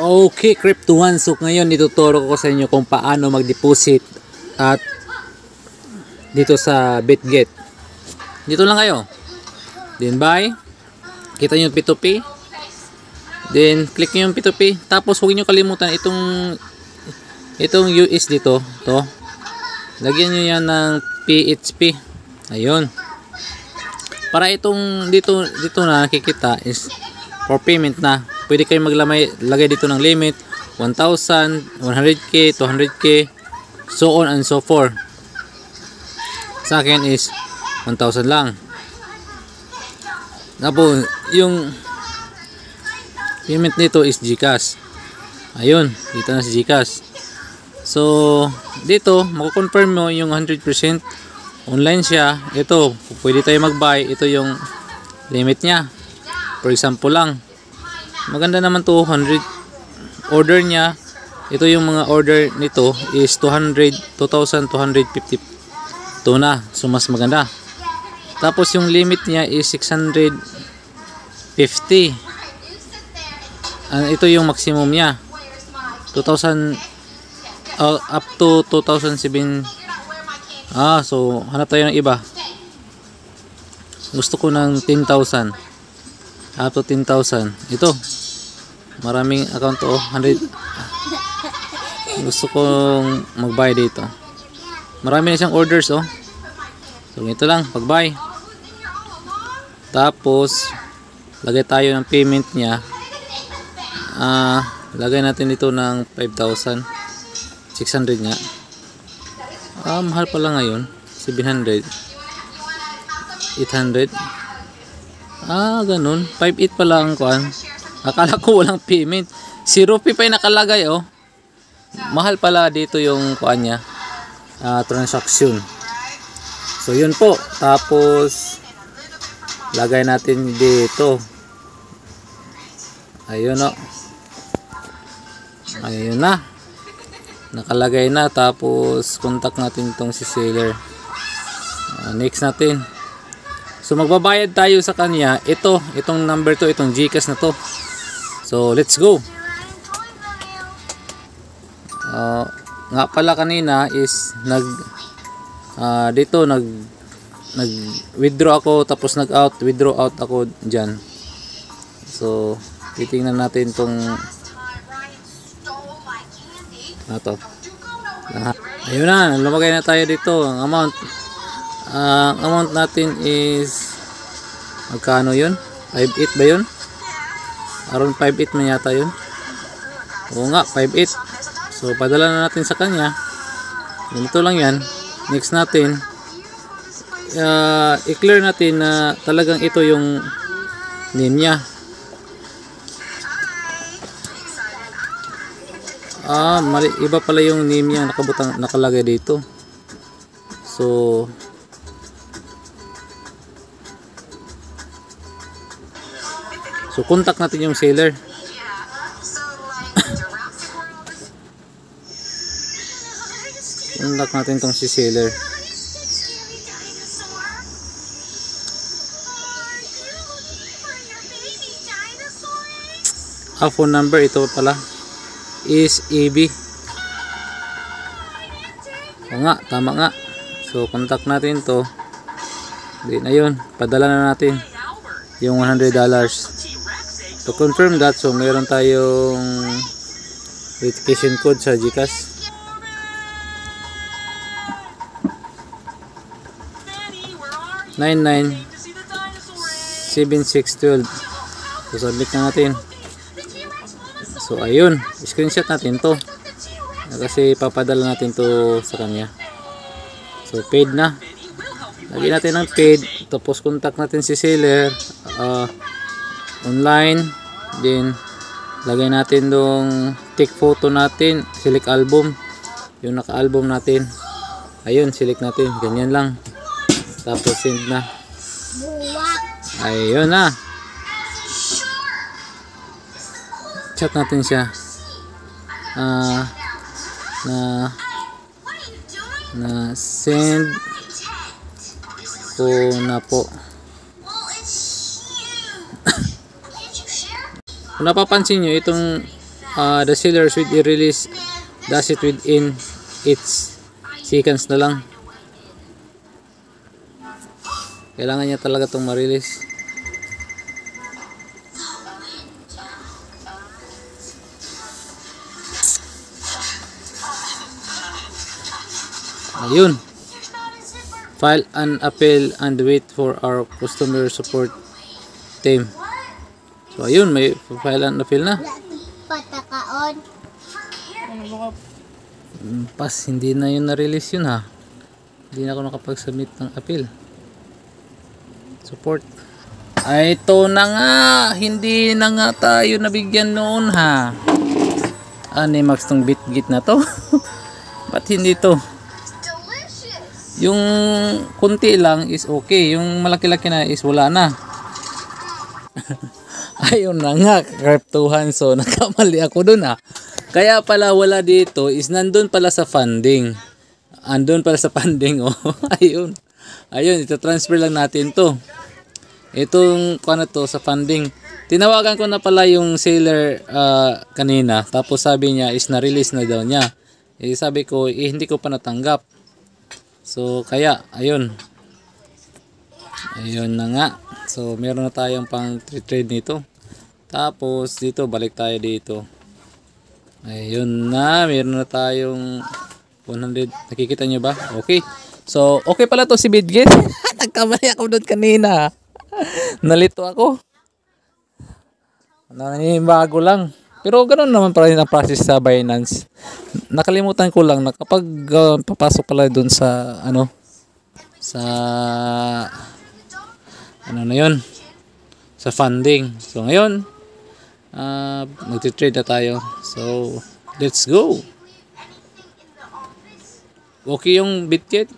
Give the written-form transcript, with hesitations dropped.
Okay, Crypto One. So ngayon ituturo ko sa inyo kung paano mag-deposit at dito sa BitGet. Dito lang kayo. Then buy. Kita nyo yung P2P. Then click nyo yung P2P. Tapos huwag nyo kalimutan itong US dito. To. Lagyan nyo yan ng PHP. Ayun. Para itong dito na nakikita is for payment na. Pwede kayo lagay dito ng limit 1,000, 100k, 200k, so on and so forth. Sa akin is 1,000 lang. Tapos yung payment nito is GCash. Ayun, dito na si GCash. So dito mako-confirm mo yung 100% online siya. Ito, pwede tayo mag-buy. Ito yung limit niya. For example lang. Maganda naman to, 100 order niya. Ito yung mga order nito is 2,252 na. So mas maganda. Tapos yung limit niya is 650. Ito yung maximum niya. 2,000 up to 2,007. So hanap tayo ng iba. Gusto ko ng 10,000. Up to 10,000. Ito. Maraming account to. 100. Gusto kong mag-buy dito. Marami na siyang orders oh. So ito lang, pag-buy. Tapos lagay tayo ng payment niya. Lagay natin dito ng 5,600 nga. Mahal pala ngayon. 700. 800. Ganun. 5.8 pala ang kuan. Akala ko walang payment. 0p pa yung nakalagay oh. Mahal pala dito yung kuan niya. Transaction. So yun po. Tapos lagay natin dito. Ayun oh. Ayun na. Nakalagay na. Tapos contact natin itong si seller. Next natin. So magbabayad tayo sa kanya. Itong number to, itong GCash na to. So let's go. Nga pala kanina is dito nag withdraw ako, tapos withdraw out ako diyan. So titingnan natin tong ayun na, lumagay na tayo dito. Ang amount natin is magkano yun? 5.8 ba yun? Around 5.8 man yata yun. Oo nga, 5.8. So padala na natin sa kanya. Ganito lang yan. Next natin, i-clear natin na talagang ito yung name niya. Mali, iba pala yung name niya nakalagay dito. So contact natin yung seller. Contact natin tong si seller. Phone number ito pala is AB. Nga, tama nga. So contact natin to. Then ayun, padala na natin yung $100. To confirm that, so mayroon tayong verification code sa GCash. $997612. So submit na natin. So ayun, screenshot natin to kasi papadala natin to sa kanya. So paid na. Lagyan natin ng paid. Tapos contact natin si seller online. Then lagay natin dong take photo natin, select album, yung naka-album natin. Ayun, select natin, ganyan lang. Tapos send na. Ayun na. Chat natin siya. Na send ko na po. Kung napapansin nyo, itong the sellers with i-release does it within its seconds na lang. Kailangan niya talaga itong ma-release. Ayun. File an appeal and wait for our customer support team. So ayun, may file an appeal na. Patakaon. Pas, hindi na yun na-release yun ha. Hindi na ako nakapag-submit ng appeal. Support. Ay, ito na nga. Hindi na nga tayo nabigyan noon ha. Max tong BitGet na to. Ba't hindi to? Yung kunti lang is okay. Yung malaki-laki na is wala na. Ayun na nga, Cryptuhan. So, nakamali ako dun ha. Kaya pala wala dito is nandun pala sa funding. Andun pala sa funding. Oh. Ayun. Ayun, ito-transfer lang natin to. Itong ano to sa funding. Tinawagan ko na pala yung seller kanina. Tapos sabi niya is na-release na daw niya. Sabi ko, hindi ko pa natanggap. So, kaya, ayun. Ayun na nga. So, meron na tayong pang trade nito. Tapos, dito, balik tayo dito. Ayun na, meron na tayong 100. Nakikita nyo ba? Okay. So, okay pala to si BitGet. Nagkamali ako doon kanina. Nalito ako. Naninibago lang. Pero ganoon naman pala yung process sa Binance. Nakalimutan ko lang na kapag papasok pala doon sa sa na yun, sa funding. So ngayon magti-trade na tayo. So let's go. Okay yung BitGet.